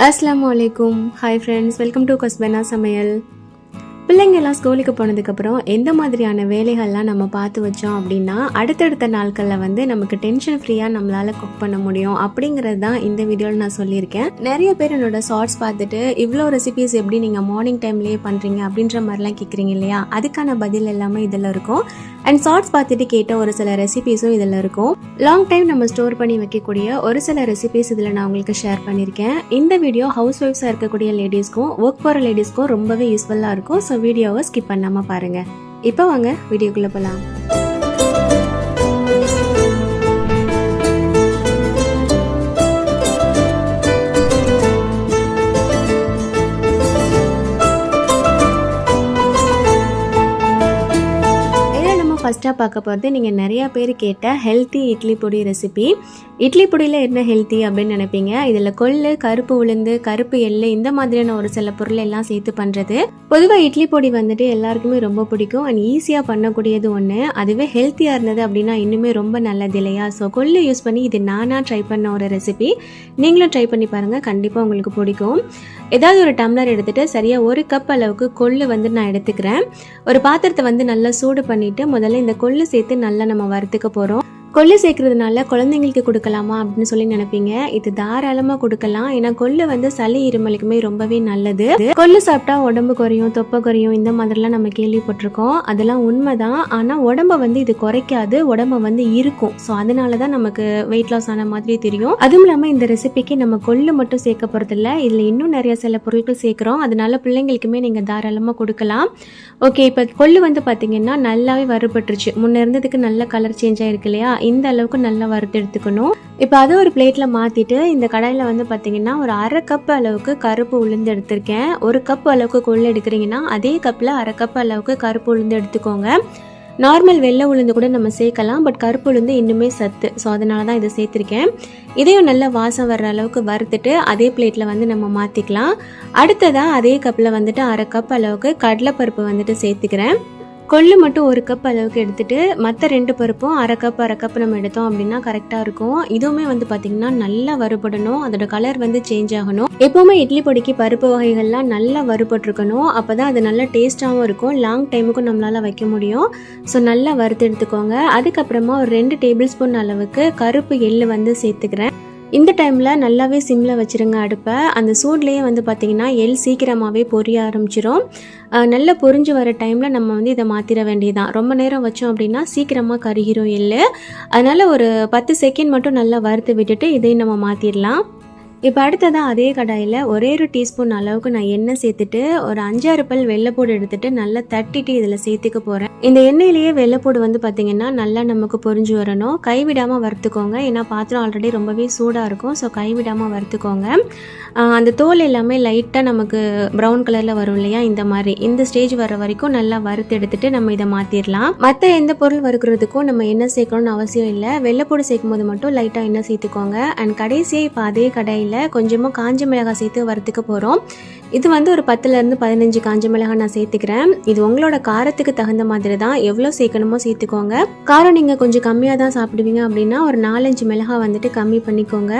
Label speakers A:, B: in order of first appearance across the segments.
A: அஸ்ஸலாமு அலைக்கும். Hi friends, welcome to கொஸ்பனா சமையல். பிள்ளைங்க எல்லாம் ஸ்கூலுக்கு போனதுக்கப்புறம் எந்த மாதிரியான வேலைகள்லாம் நம்ம பார்த்து வச்சோம் அப்படின்னா அடுத்தடுத்த நாட்களில் வந்து நமக்கு டென்ஷன் ஃப்ரீயாக நம்மளால் குக் பண்ண முடியும் அப்படிங்கிறது தான் இந்த வீடியோவில் நான் சொல்லியிருக்கேன். நிறைய பேர் என்னோட ஷார்ட்ஸ் பார்த்துட்டு இவ்வளோ ரெசிபிஸ் எப்படி நீங்கள் மார்னிங் டைம்லேயே பண்ணுறீங்க அப்படின்ற மாதிரிலாம் கேட்குறீங்க இல்லையா, அதுக்கான பதில் எல்லாமே இதில் இருக்கும். அண்ட் ஷார்ட்ஸ் பார்த்துட்டு கேட்ட ஒரு சில ரெசிபிஸும் இதில் இருக்கும். லாங் டைம் நம்ம ஸ்டோர் பண்ணி வைக்கக்கூடிய ஒரு சில ரெசிபிஸ் இதில் நான் உங்களுக்கு ஷேர் பண்ணியிருக்கேன். இந்த வீடியோ ஹவுஸ் ஒய்ஃப்ஸாக இருக்கக்கூடிய லேடிஸ்க்கும் ஒர்க் போகிற லேடிஸ்க்கும் ரொம்பவே யூஸ்ஃபுல்லாக இருக்கும். ஸோ வீடியோவை ஸ்கிப் பண்ணாமல் பாருங்கள். இப்போ வாங்க வீடியோக்குள்ளே போகலாம். ஃபஸ்ட்டாக பார்க்க போகிறது நீங்கள் நிறையா பேர் கேட்ட ஹெல்த்தி இட்லி பொடி ரெசிபி. இட்லி பொடியில் என்ன ஹெல்த்தி அப்படின்னு நினைப்பீங்க. இதில் கொள்ளு, கருப்பு உளுந்து, கருப்பு எள்ளு இந்த மாதிரியான ஒரு சில பொருள் எல்லாம் சேர்த்து பண்ணுறது. பொதுவாக இட்லி பொடி வந்துட்டு எல்லாருக்குமே ரொம்ப பிடிக்கும் அண்ட் ஈஸியாக பண்ணக்கூடியது ஒன்று. அதுவே ஹெல்த்தியாக இருந்தது அப்படின்னா இன்னுமே ரொம்ப நல்லது இல்லையா. ஸோ கொள்ளு யூஸ் பண்ணி இது நானாக ட்ரை பண்ண ஒரு ரெசிபி. நீங்களும் ட்ரை பண்ணி பாருங்கள், கண்டிப்பாக உங்களுக்கு பிடிக்கும். ஏதாவது ஒரு டம்ளர் எடுத்துகிட்டு சரியாக 1 கப் அளவுக்கு கொள்ளு வந்து நான் எடுத்துக்கிறேன். ஒரு பாத்திரத்தை வந்து நல்லா சூடு பண்ணிவிட்டு முதல்ல இந்த கொள்ளு சேர்த்து நல்லா நம்ம வறுத்துக்க போகிறோம். கொள்ளு சேர்க்கறதுனால குழந்தைங்களுக்கு கொடுக்கலாமா அப்படின்னு சொல்லி நினைப்பீங்க. இது தாராளமாக கொடுக்கலாம். ஏன்னா கொள்ளு வந்து சளி இருமலுக்குமே ரொம்பவே நல்லது. கொள்ளு சாப்பிட்டா உடம்பு குறையும், தொப்பை குறையும், இந்த மாதிரிலாம் நம்ம கேள்விப்பட்டிருக்கோம். அதெல்லாம் உண்மைதான். ஆனால் உடம்ப வந்து இது குறைக்காது, உடம்ப வந்து இருக்கும். ஸோ அதனால தான் நமக்கு வெயிட் லாஸ் ஆன மாதிரி தெரியும். அதுவும் இல்லாமல் இந்த ரெசிபிக்கு நம்ம கொள்ளு மட்டும் சேர்க்க போகிறதில்ல, இதில் இன்னும் நிறைய சில பொருட்கள் சேர்க்குறோம். அதனால பிள்ளைங்களுக்குமே நீங்கள் தாராளமாக கொடுக்கலாம். ஓகே, இப்போ கொள்ளு வந்து பார்த்தீங்கன்னா நல்லாவே வறுபட்டுருச்சு. முன்ன இருந்ததுக்கு நல்ல கலர் சேஞ்ச் ஆயிருக்கு இல்லையா. இந்த அளவுக்கு நல்லா வறுத்து எடுத்துக்கணும். இப்போ அதை ஒரு பிளேட்டில் மாற்றிட்டு இந்த கடாயில் வந்து பார்த்தீங்கன்னா ஒரு 1/2 கப் அளவுக்கு கருப்பு உளுந்து எடுத்திருக்கேன். 1 கப் அளவுக்கு கொள்ளு எடுக்கிறீங்கன்னா அதே கப்பில் 1/2 கப் அளவுக்கு கருப்பு உளுந்து எடுத்துக்கோங்க. நார்மல் வெள்ளை உளுந்து கூட நம்ம சேர்க்கலாம், பட் கருப்பு உளுந்து இன்னுமே சத்து. ஸோ அதனால தான் இதை சேர்த்துருக்கேன். இதையும் நல்லா வாசம் வர்ற அளவுக்கு வறுத்துட்டு அதே பிளேட்டில் வந்து நம்ம மாற்றிக்கலாம். அடுத்ததாக அதே கப்பில் வந்துட்டு 1/2 கப் அளவுக்கு கடலைப்பருப்பு வந்துட்டு சேர்த்துக்கிறேன். கொள்ளு மட்டும் 1 கப் அளவுக்கு எடுத்துட்டு மற்ற 2 பருப்பும் 1/2 கப் நம்ம எடுத்தோம் அப்படின்னா கரெக்டாக இருக்கும். இதுவுமே வந்து பார்த்திங்கன்னா நல்லா வறுபடணும், அதோட கலர் வந்து சேஞ்ச் ஆகணும். எப்போவுமே இட்லி பொடிக்கு பருப்பு வகைகள்லாம் நல்லா வறுபட்டுருக்கணும். அப்போ தான் அது நல்லா டேஸ்ட்டாகவும் இருக்கும், லாங் டைமுக்கும் நம்மளால் வைக்க முடியும். ஸோ நல்லா வறுத்து எடுத்துக்கோங்க. அதுக்கப்புறமா ஒரு 2 டேபிள் ஸ்பூன் அளவுக்கு கருப்பு எள்ளு வந்து சேர்த்துக்கிறேன். இந்த டைமில் நல்லாவே சிம்மில் வச்சுருங்க அடுப்பை. அந்த சூட்லேயே வந்து பார்த்திங்கன்னா எள் சீக்கிரமாகவே பொரிய ஆரம்பிச்சிடும். நல்லா பொரிஞ்சு வர டைமில் நம்ம வந்து இதை மாற்றிட வேண்டியதான். ரொம்ப நேரம் வச்சோம் அப்படின்னா சீக்கிரமாக கருகிரும் எள். அதனால் ஒரு 10 செகண்ட் மட்டும் நல்லா வறுத்து விட்டுட்டு இதையும் நம்ம மாற்றிடலாம். இப்போ அடுத்ததாக அதே கடாயில் ஒரே 1 டீஸ்பூன் அளவுக்கு நான் எண்ணெய் சேர்த்துட்டு ஒரு 5-6 பல் வெள்ளைப்பூடு எடுத்துட்டு நல்லா தட்டிட்டு இதில் சேர்த்துக்க போகிறேன். இந்த எண்ணெயிலேயே வெள்ளைப்பூடு வந்து பார்த்திங்கன்னா நல்லா நமக்கு பொரிஞ்சு வரணும். கைவிடாமல் வறுத்துக்கோங்க, ஏன்னா பாத்திரம் ஆல்ரெடி ரொம்பவே சூடாக இருக்கும். ஸோ கைவிடாமல் வறுத்துக்கோங்க. அந்த தோல் எல்லாமே லைட்டாக நமக்கு ப்ரௌன் கலரில் வரும் இல்லையா, இந்த ஸ்டேஜ் வர வரைக்கும் நல்லா வறுத்து எடுத்துட்டு நம்ம இதை மாற்றிடலாம். மற்ற எந்த பொருள் வறுக்கிறதுக்கும் நம்ம எண்ணெய் சேர்க்கணும்னு அவசியம் இல்லை. வெள்ளைப்பூடு சேர்க்கும் போது மட்டும் லைட்டாக எண்ணெய் சேர்த்துக்கோங்க. அண்ட் கடைசியாக இப்போ அதே கடாயில் கொஞ்சமாக காஞ்ச மிளகாய் சேர்த்து வறுத்துக்க போகிறோம். இது வந்து ஒரு 10லேருந்து 15 காஞ்ச மிளகாய் நான் சேர்த்துக்கிறேன். இது உங்களோட காரத்துக்கு தகுந்த மாதிரி தான், எவ்வளோ சேர்க்கணுமோ சேர்த்துக்கோங்க. காரம் நீங்கள் கொஞ்சம் கம்மியாக தான் சாப்பிடுவீங்க அப்படின்னா ஒரு 4-5 மிளகாய் வந்துட்டு கம்மி பண்ணிக்கோங்க.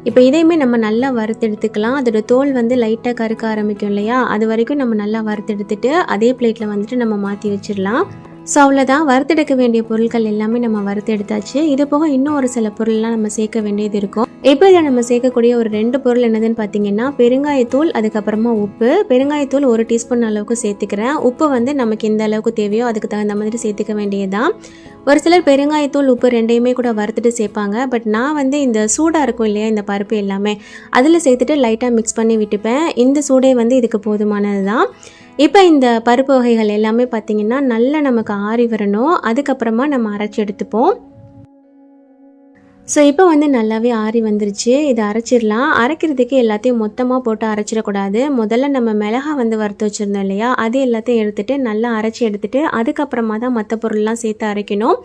A: இப்போ இதையுமே நம்ம நல்லா வறுத்து எடுத்துக்கலாம். அதோட தோல் வந்து லைட்டாக கருக்க ஆரம்பிக்கும் இல்லையா, அது வரைக்கும் நம்ம நல்லா வறுத்து எடுத்துட்டு அதே பிளேட்டில் வந்துட்டு நம்ம மாற்றி வச்சிடலாம். ஸோ அவ்வளோதான், வறுத்தெடுக்க வேண்டிய பொருட்கள் எல்லாமே நம்ம வறுத்து எடுத்தாச்சு. இது போக இன்னும் ஒரு சில பொருள்லாம் நம்ம சேர்க்க வேண்டியது இருக்கும். இப்போ இதில் நம்ம சேர்க்கக்கூடிய ஒரு 2 பொருள் என்னதுன்னு பார்த்தீங்கன்னா பெருங்காயத்தூள், அதுக்கப்புறமா உப்பு. பெருங்காயத்தூள் 1 டீஸ்பூன் அளவுக்கு சேர்த்துக்கிறேன். உப்பு வந்து நமக்கு எந்த அளவுக்கு தேவையோ அதுக்கு தகுந்த மாதிரி சேர்த்துக்க வேண்டியதுதான். ஒரு சிலர் பெருங்காயத்தூள் உப்பு ரெண்டையுமே கூட வறுத்துட்டு சேர்ப்பாங்க. பட் நான் வந்து இந்த சூடாக இருக்கும் இல்லையா இந்த பருப்பு எல்லாமே, அதில் சேர்த்துட்டு லைட்டாக மிக்ஸ் பண்ணி விட்டுப்பேன். இந்த சூடே வந்து இதுக்கு போதுமானது தான். இப்போ இந்த பருப்பு வகைகள் எல்லாமே பார்த்திங்கன்னா நல்லா நமக்கு ஆறி வரணும். அதுக்கப்புறமா நம்ம அரைச்சி எடுத்துப்போம். ஸோ இப்போ வந்து நல்லாவே ஆறி வந்துருச்சு. இதை அரைச்சிடலாம். அரைக்கிறதுக்கு எல்லாத்தையும் மொத்தமாக போட்டு அரைச்சிடக்கூடாது. முதல்ல நம்ம மிளகா வந்து வறுத்து வச்சுருந்தோம் இல்லையா, அது எல்லாத்தையும் எடுத்துகிட்டு நல்லா அரைச்சி எடுத்துகிட்டு அதுக்கப்புறமா தான் மற்ற பொருள்லாம் சேர்த்து அரைக்கணும்.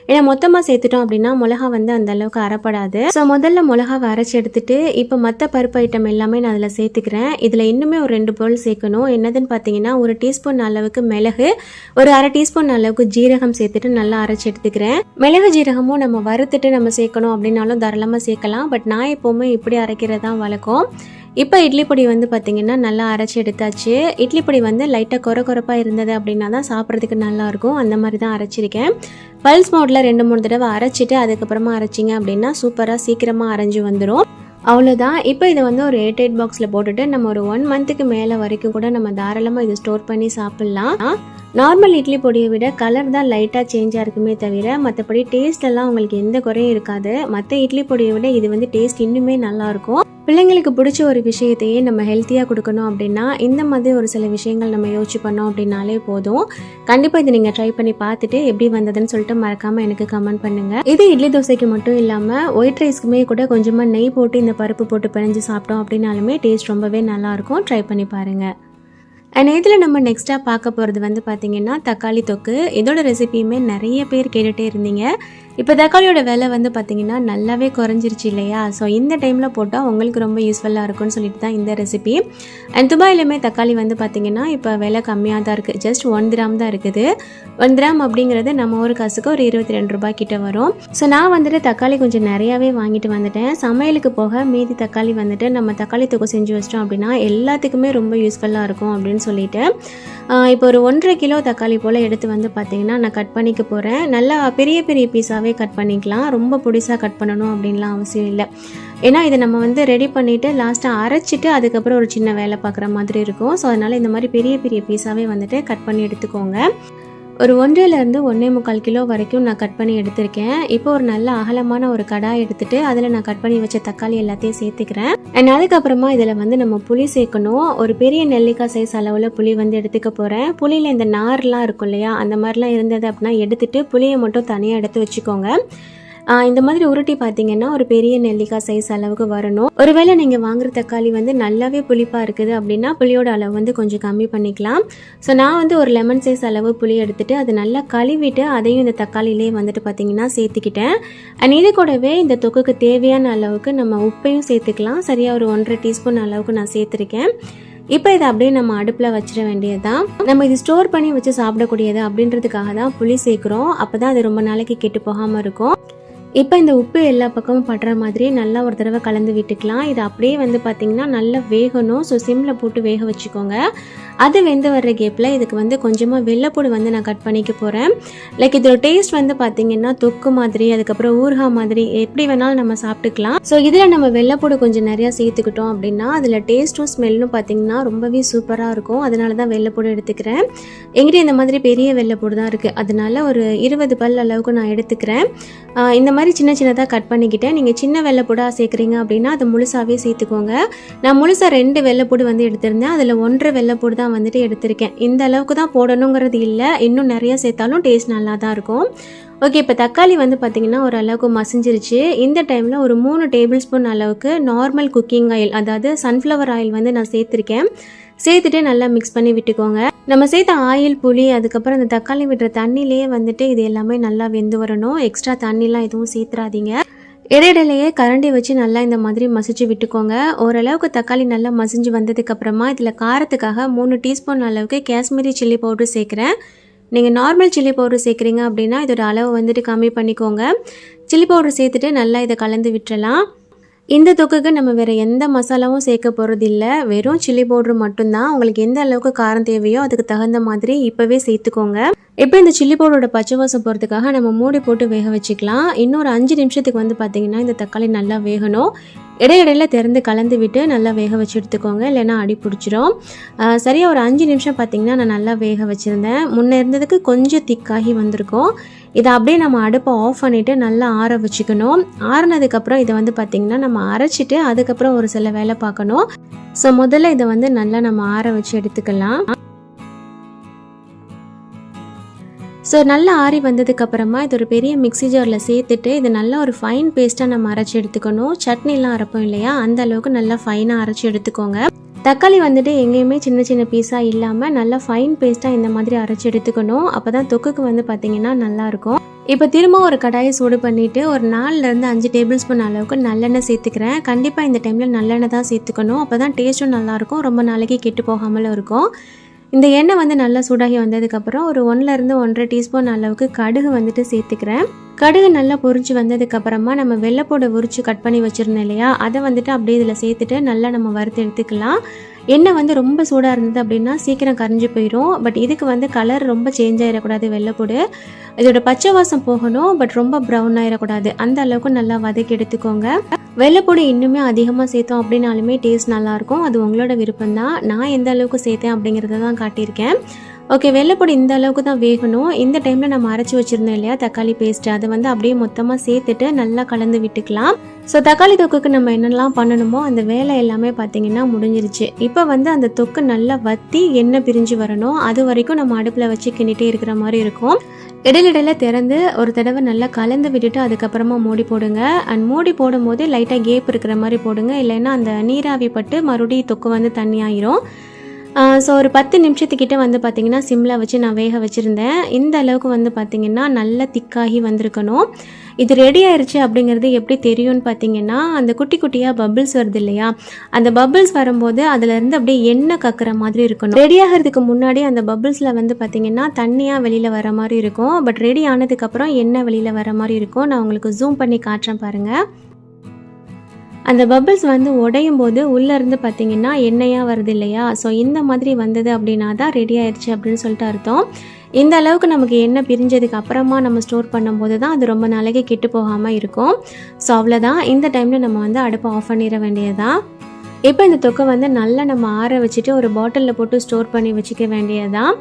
A: ஏன்னா மொத்தமாக சேர்த்துட்டோம் அப்படின்னா மிளகா வந்து அந்த அளவுக்கு அரைப்படாது. ஸோ முதல்ல மிளகாவை அரைச்சி எடுத்துட்டு இப்போ மற்ற பருப்பு ஐட்டம் எல்லாமே நான் அதில் சேர்த்துக்கிறேன். இதில் இன்னுமே ஒரு 2 பொருள் சேர்க்கணும். என்னதுன்னு பார்த்தீங்கன்னா 1 டீஸ்பூன் அளவுக்கு மிளகு, ஒரு 1/2 டீஸ்பூன் அளவுக்கு ஜீரகம் சேர்த்துட்டு நல்லா அரைச்சி எடுத்துக்கிறேன். மிளகு ஜீரகமும் நம்ம வறுத்துட்டு நம்ம சேர்க்கணும் அப்படின்னாலும் தாராளமாக சேர்க்கலாம். பட் நான் எப்போவுமே இப்படி அரைக்கிறது தான் வழக்கம். இப்போ இட்லி பொடி வந்து பார்த்திங்கன்னா நல்லா அரைச்சி எடுத்தாச்சு. இட்லி பொடி வந்து லைட்டாக கொரப்பாக இருந்தது அப்படின்னா தான் சாப்பிட்றதுக்கு நல்லாயிருக்கும். அந்த மாதிரி தான் அரைச்சிருக்கேன். பல்ஸ் மோடில் 2-3 தடவை அரைச்சிட்டு அதுக்கப்புறமா அரைச்சிங்க அப்படின்னா சூப்பராக சீக்கிரமாக அரைஞ்சி வந்துடும். அவ்வளோதான். இப்போ இதை வந்து ஒரு ஏர்டைட் பாக்ஸில் போட்டுட்டு நம்ம ஒரு 1 மந்த்துக்கு மேலே வரைக்கும் கூட நம்ம தாராளமாக இதை ஸ்டோர் பண்ணி சாப்பிட்லாம். நார்மல் இட்லி பொடியை விட கலர் தான் லைட்டாக சேஞ்சாக இருக்குமே தவிர மற்றபடி டேஸ்ட்லலாம் உங்களுக்கு எந்த குறையும் இருக்காது. மற்ற இட்லி பொடியை விட இது வந்து டேஸ்ட் இன்னுமே நல்லாயிருக்கும். பிள்ளைங்களுக்கு பிடிச்ச ஒரு விஷயத்தையே நம்ம ஹெல்த்தியாக கொடுக்கணும் அப்படின்னா இந்த மாதிரி ஒரு சில விஷயங்கள் நம்ம யோசிச்சு பண்ணோம் அப்படின்னாலே போதும். கண்டிப்பாக இதை நீங்கள் ட்ரை பண்ணி பார்த்துட்டு எப்படி வந்ததுன்னு சொல்லிட்டு மறக்காமல் எனக்கு கமெண்ட் பண்ணுங்கள். இது இட்லி தோசைக்கு மட்டும் இல்லாமல் ஒயிட் ரைஸ்க்குமே கூட கொஞ்சமாக நெய் போட்டு இந்த பருப்பு போட்டு பிணைஞ்சு சாப்பிட்டோம் அப்படின்னாலுமே டேஸ்ட் ரொம்பவே நல்லாயிருக்கும். ட்ரை பண்ணி பாருங்கள். அண்ட் இதில் நம்ம நெக்ஸ்ட்டாக பார்க்க போகிறது வந்து பார்த்திங்கன்னா தக்காளி தொக்கு. இதோட ரெசிபியுமே நிறைய பேர் கேட்டுகிட்டே இருந்தீங்க. இப்போ தக்காளியோட விலை வந்து பார்த்திங்கன்னா நல்லாவே குறைஞ்சிருச்சு இல்லையா? ஸோ இந்த டைமில் போட்டால் உங்களுக்கு ரொம்ப யூஸ்ஃபுல்லாக இருக்கும்னு சொல்லிட்டு தான் இந்த ரெசிபி. அண்ட் துபாயிலுமே தக்காளி வந்து பார்த்திங்கன்னா இப்போ விலை கம்மியாக தான் இருக்குது. ஜஸ்ட் 1 கிராம் தான் இருக்குது. 1 கிராம் அப்படிங்கிறது நம்ம ஒரு காசுக்கு ஒரு 22 ரூபாய் கிட்ட வரும். ஸோ நான் வந்துட்டு தக்காளி கொஞ்சம் நிறையாவே வாங்கிட்டு வந்துட்டேன். சமையலுக்கு போக மீதி தக்காளி வந்துட்டு நம்ம தக்காளி தொக்கு செஞ்சு வச்சிட்டோம் அப்படின்னா எல்லாத்துக்குமே ரொம்ப யூஸ்ஃபுல்லாக இருக்கும் அப்படின்னு சொல்லிட்டு இப்போ ஒரு 1.5 கிலோ தக்காளி போல் எடுத்து வந்து பார்த்திங்கன்னா நான் கட் பண்ணிக்க போகிறேன். நல்லா பெரிய பெரிய பீஸாகவே கட் பண்ணிக்கலாம். ரொம்ப பொடிசாக கட் பண்ணணும் அப்படின்லாம் அவசியம் இல்லை. ஏன்னா இதை நம்ம வந்து ரெடி பண்ணிவிட்டு லாஸ்ட்டாக அரைச்சிட்டு அதுக்கப்புறம் ஒரு சின்ன வேலை பார்க்குற மாதிரி இருக்கும். ஸோ அதனால் இந்த மாதிரி பெரிய பெரிய பீஸாகவே வந்துட்டு கட் பண்ணி எடுத்துக்கோங்க. ஒரு 1.5 1.25 கிலோ வரைக்கும் நான் கட் பண்ணி எடுத்திருக்கேன். இப்போ ஒரு நல்ல அகலமான ஒரு கடாய் எடுத்துட்டு அதில் நான் கட் பண்ணி வச்ச தக்காளி எல்லாத்தையும் சேர்த்துக்கிறேன். அண்ட் அதுக்கப்புறமா இதில் வந்து நம்ம புளி சேர்க்கணும். ஒரு பெரிய நெல்லிக்காய் சைஸ் அளவில் புளி வந்து எடுத்துக்க போகிறேன். புளியில் இந்த நார்லாம் இருக்கும் இல்லையா, அந்த மாதிரிலாம் இருந்தது அப்படின்னா எடுத்துட்டு புளியை மட்டும் தனியாக எடுத்து வச்சுக்கோங்க. இந்த மாதிரி உருட்டி பார்த்தீங்கன்னா ஒரு பெரிய நெல்லிக்காய் சைஸ் அளவுக்கு வரணும். ஒருவேளை நீங்கள் வாங்குற தக்காளி வந்து நல்லாவே புளிப்பாக இருக்குது அப்படின்னா புளியோட அளவு வந்து கொஞ்சம் கம்மி பண்ணிக்கலாம். ஸோ நான் வந்து ஒரு லெமன் சைஸ் அளவு புளி எடுத்துட்டு அதை நல்லா கழுவிட்டு அதையும் இந்த தக்காளியிலே வந்துட்டு பார்த்தீங்கன்னா சேர்த்துக்கிட்டேன். அண்ட் இது கூடவே இந்த தொக்குக்கு தேவையான அளவுக்கு நம்ம உப்பையும் சேர்த்துக்கலாம். சரியாக ஒரு 1.5 டீஸ்பூன் அளவுக்கு நான் சேர்த்துருக்கேன். இப்போ இதை அப்படியே நம்ம அடுப்பில் வச்சிட வேண்டியதுதான். நம்ம இது ஸ்டோர் பண்ணி வச்சு சாப்பிடக்கூடியது அப்படின்றதுக்காக தான் புளி சேர்க்குறோம். அப்போ தான் அது ரொம்ப நாளைக்கு கெட்டு போகாமல் இருக்கும். இப்போ இந்த உப்பு எல்லா பக்கமும் படுற மாதிரி நல்லா ஒரு தடவை கலந்து விட்டுக்கலாம். இது அப்படியே வந்து பார்த்திங்கன்னா நல்லா வேகணும். ஸோ சிம்மில் போட்டு வேக வச்சுக்கோங்க. அது வெந்து வர்ற கேப்பில் இதுக்கு வந்து கொஞ்சமாக வெள்ளைப்பூடு வந்து நான் கட் பண்ணிக்க போகிறேன். லைக் இதோட டேஸ்ட் வந்து பார்த்திங்கன்னா தொக்கு மாதிரி அதுக்கப்புறம் ஊறுகாய் மாதிரி எப்படி வேணாலும் நம்ம சாப்பிட்டுக்கலாம். ஸோ இதில் நம்ம வெள்ளைப்பூடு கொஞ்சம் நிறையா சேர்த்துக்கிட்டோம் அப்படின்னா அதில் டேஸ்ட்டும் ஸ்மெல்லும் பார்த்திங்கன்னா ரொம்பவே சூப்பராக இருக்கும். அதனால தான் வெள்ளைப்பூடு எடுத்துக்கிறேன். எங்கிட்ட இந்த மாதிரி பெரிய வெள்ளைப்பூடு தான் இருக்குது. அதனால ஒரு 20 பல் அளவுக்கு நான் எடுத்துக்கிறேன். இந்த மாதிரி சின்ன சின்னதாக கட் பண்ணிக்கிட்டேன். நீங்கள் சின்ன வெள்ளைப்பூடாக சேர்க்குறீங்க அப்படின்னா அதை முழுசாகவே சேர்த்துக்கோங்க. நான் முழுசாக 2 வெள்ளைப்பூடு வந்து எடுத்திருந்தேன். அதில் 1.5 வெள்ளைப்பூடு தான் வந்துட்டு எடுத்திருக்கேன். இந்த அளவுக்கு தான் போடணுங்கிறது இல்லை. இன்னும் நிறைய சேர்த்தாலும் டேஸ்ட் நல்லா தான் இருக்கும். ஓகே, இப்போ தக்காளி வந்து பார்த்திங்கன்னா ஓரளவுக்கு மசிஞ்சிருச்சு. இந்த டைமில் ஒரு 3 டேபிள் ஸ்பூன் அளவுக்கு நார்மல் குக்கிங் ஆயில், அதாவது சன்ஃப்ளவர் ஆயில் வந்து நான் சேர்த்துருக்கேன். சேர்த்துட்டு நல்லா மிக்ஸ் பண்ணி விட்டுக்கோங்க. நம்ம சேர்த்த ஆயில், புளி, அதுக்கப்புறம் இந்த தக்காளி விடுற தண்ணியிலேயே வந்துட்டு இது எல்லாமே நல்லா வெந்து வரணும். எக்ஸ்ட்ரா தண்ணிலாம் எதுவும் சேர்த்துறாதீங்க. இடையிடையிலேயே கரண்டி வச்சு நல்லா இந்த மாதிரி மசிச்சு விட்டுக்கோங்க. ஓரளவுக்கு தக்காளி நல்லா மசிஞ்சு வந்ததுக்கப்புறமா இதில் காரத்துக்காக 3 டீஸ்பூன் அளவுக்கு காஷ்மீரி சில்லி பவுடர் சேர்க்குறேன். நீங்கள் நார்மல் சில்லி பவுடர் சேர்க்குறீங்க அப்படின்னா இதோட அளவு வந்துட்டு கம்மி பண்ணிக்கோங்க. சில்லி பவுடர் சேர்த்துட்டு நல்லா இதை கலந்து விட்டுறலாம். இந்த தொக்குக்கு நம்ம வேறு எந்த மசாலாவும் சேர்க்க போகிறது இல்லை. வெறும் சில்லி பவுடர் மட்டும்தான். உங்களுக்கு எந்த அளவுக்கு காரம் தேவையோ அதுக்கு தகுந்த மாதிரி இப்போவே சேர்த்துக்கோங்க. இப்போ இந்த சில்லி பவுடரோட பச்சை வாசம் போகிறதுக்காக நம்ம மூடி போட்டு வேக வச்சுக்கலாம். இன்னொரு 5 நிமிஷத்துக்கு வந்து பார்த்திங்கன்னா இந்த தக்காளி நல்லா வேகணும். இடையிடையில் திறந்து கலந்து விட்டு நல்லா வேக வச்சு எடுத்துக்கோங்க, இல்லைன்னா அடி பிடிச்சிரும். சரியாக ஒரு 5 நிமிஷம் பார்த்திங்கன்னா நான் நல்லா வேக வச்சுருந்தேன். முன்னே இருந்ததுக்கு கொஞ்சம் திக்காகி வந்திருக்கும். இதை அப்படியே நம்ம அடுப்பை ஆஃப் பண்ணிவிட்டு நல்லா ஆற வச்சுக்கணும். ஆறினதுக்கப்புறம் இதை வந்து பார்த்திங்கன்னா நம்ம அரைச்சிட்டு அதுக்கப்புறம் ஒரு சில வேலை பார்க்கணும். ஸோ முதல்ல இதை வந்து நல்லா நம்ம ஆற வச்சு எடுத்துக்கலாம். ஸோ நல்லா ஆறி வந்ததுக்கப்புறமா இது ஒரு பெரிய மிக்ஸி ஜாரில் சேர்த்துட்டு இது நல்லா ஒரு ஃபைன் பேஸ்ட்டாக நம்ம அரைச்சி எடுத்துக்கணும். சட்னிலாம் அரைப்போம் இல்லையா, அந்த அளவுக்கு நல்லா ஃபைனாக அரைச்சி எடுத்துக்கோங்க. தக்காளி வந்துட்டு எங்கேயுமே சின்ன சின்ன பீஸாக இல்லாமல் நல்லா ஃபைன் பேஸ்ட்டாக இந்த மாதிரி அரைச்சி எடுத்துக்கணும். அப்போ தான் தொக்குக்கு வந்து பார்த்திங்கன்னா நல்லாயிருக்கும். இப்போ திரும்ப ஒரு கடாயை சூடு பண்ணிவிட்டு ஒரு 4லேருந்து 5 டேபிள் ஸ்பூன் அளவுக்கு நல்லெண்ணெய் சேர்த்துக்கிறேன். கண்டிப்பாக இந்த டைமில் நல்லெண்ணெய் தான் சேர்த்துக்கணும். அப்போ தான் டேஸ்ட்டும் நல்லாயிருக்கும், ரொம்ப நாளைக்கு கெட்டு போகாமலும் இருக்கும். இந்த எண்ணெய் வந்து நல்லா சூடாகி வந்ததுக்கப்புறம் ஒரு 1லேருந்து 1.5 டீஸ்பூன் அளவுக்கு கடுகு வந்துட்டு சேர்த்துக்கிறேன். கடுகு நல்லா பொரிச்சு வந்ததுக்கப்புறமா நம்ம வெள்ளைப்பூடை உரிச்சு கட் பண்ணி வச்சுருந்தோம் இல்லையா, அதை வந்துட்டு அப்படியே இதில் சேர்த்துட்டு நல்லா நம்ம வறுத்து எடுத்துக்கலாம். எண்ணெய் வந்து ரொம்ப சூடாக இருந்தது அப்படின்னா சீக்கிரம் கரைஞ்சி போயிடும். பட் இதுக்கு வந்து கலர் ரொம்ப சேஞ்ச் ஆகிடக்கூடாது. வெள்ளைப்பூடு இதோட பச்சை வாசம் போகணும், பட் ரொம்ப ப்ரௌன் ஆகிடக்கூடாது. அந்த அளவுக்கு நல்லா வதக்கி எடுத்துக்கோங்க. வெள்ளைப்பூடு இன்னுமே அதிகமாக சேர்த்தோம் அப்படின்னாலுமே டேஸ்ட் நல்லாயிருக்கும். அது உங்களோட விருப்பம்தான். நான் எந்த அளவுக்கு சேர்த்தேன் அப்படிங்கிறத தான் காட்டியிருக்கேன். ஓகே, வெள்ளைப்பூடு இந்த அளவுக்கு தான் வேகணும். இந்த டைமில் நம்ம அரைச்சி வச்சுருந்தோம் இல்லையா தக்காளி பேஸ்ட்டு, அதை வந்து அப்படியே மொத்தமாக சேர்த்துட்டு நல்லா கலந்து விட்டுக்கலாம். ஸோ தக்காளி தொக்குக்கு நம்ம என்னெல்லாம் பண்ணணுமோ அந்த வேலை எல்லாமே பார்த்திங்கன்னா முடிஞ்சிருச்சு. இப்போ வந்து அந்த தொக்கு நல்லா வற்றி எண்ணெய் பிரிஞ்சு வரணும். அது வரைக்கும் நம்ம அடுப்பில் வச்சு கிண்டிகிட்டே இருக்கிற மாதிரி இருக்கும். இடையில திறந்து ஒரு தடவை நல்லா கலந்து விட்டுட்டு அதுக்கப்புறமா மூடி போடுங்க. அண்ட் மூடி போடும்போது லைட்டாக கேப் இருக்கிற மாதிரி போடுங்க, இல்லைன்னா அந்த நீராவி பட்டு மறுபடியும் தொக்கு வந்து தண்ணி ஆயிரும். ஸோ ஒரு 10 நிமிஷத்துக்கிட்ட வந்து பார்த்திங்கன்னா சிம்மில் வச்சு நான் வேக வச்சுருந்தேன். இந்த அளவுக்கு வந்து பார்த்திங்கன்னா நல்லா திக்காகி வந்திருக்கணும். இது ரெடி ஆயிடுச்சு அப்படிங்கிறது எப்படி தெரியும்னு பார்த்தீங்கன்னா, அந்த குட்டி குட்டியாக பபிள்ஸ் வருது இல்லையா, அந்த பபிள்ஸ் வரும்போது அதிலேருந்து அப்படியே எண்ணெய் கக்குற மாதிரி இருக்கணும். ரெடி ஆகிறதுக்கு முன்னாடி அந்த பபிள்ஸில் வந்து பார்த்திங்கன்னா தண்ணியாக வெளியில் வர மாதிரி இருக்கும். பட் ரெடி ஆனதுக்கப்புறம் எண்ணெய் வெளியில் வர மாதிரி இருக்கும். நான் உங்களுக்கு ஜூம் பண்ணி காட்டுறேன் பாருங்கள். அந்த பபிள்ஸ் வந்து உடையும் போது உள்ளேருந்து பார்த்திங்கன்னா எண்ணெயாக வருது இல்லையா, ஸோ இந்த மாதிரி வந்தது அப்படின்னா தான் ரெடி ஆயிடுச்சு அப்படின்னு சொல்லிட்டு அர்த்தம். இந்த அளவுக்கு நமக்கு எண்ணெய் பிரிஞ்சதுக்கு அப்புறமா நம்ம ஸ்டோர் பண்ணும்போது தான் அது ரொம்ப நாளைக்கு கெட்டு போகாமல் இருக்கும். ஸோ அவ்வளோதான். இந்த டைமில் நம்ம வந்து அடுப்பை ஆஃப் பண்ணிட வேண்டியதுதான். இப்போ இந்த தொக்கை வந்து நல்லா நம்ம ஆற வச்சுட்டு ஒரு பாட்டிலில் போட்டு ஸ்டோர் பண்ணி வச்சுக்க வேண்டியதான்.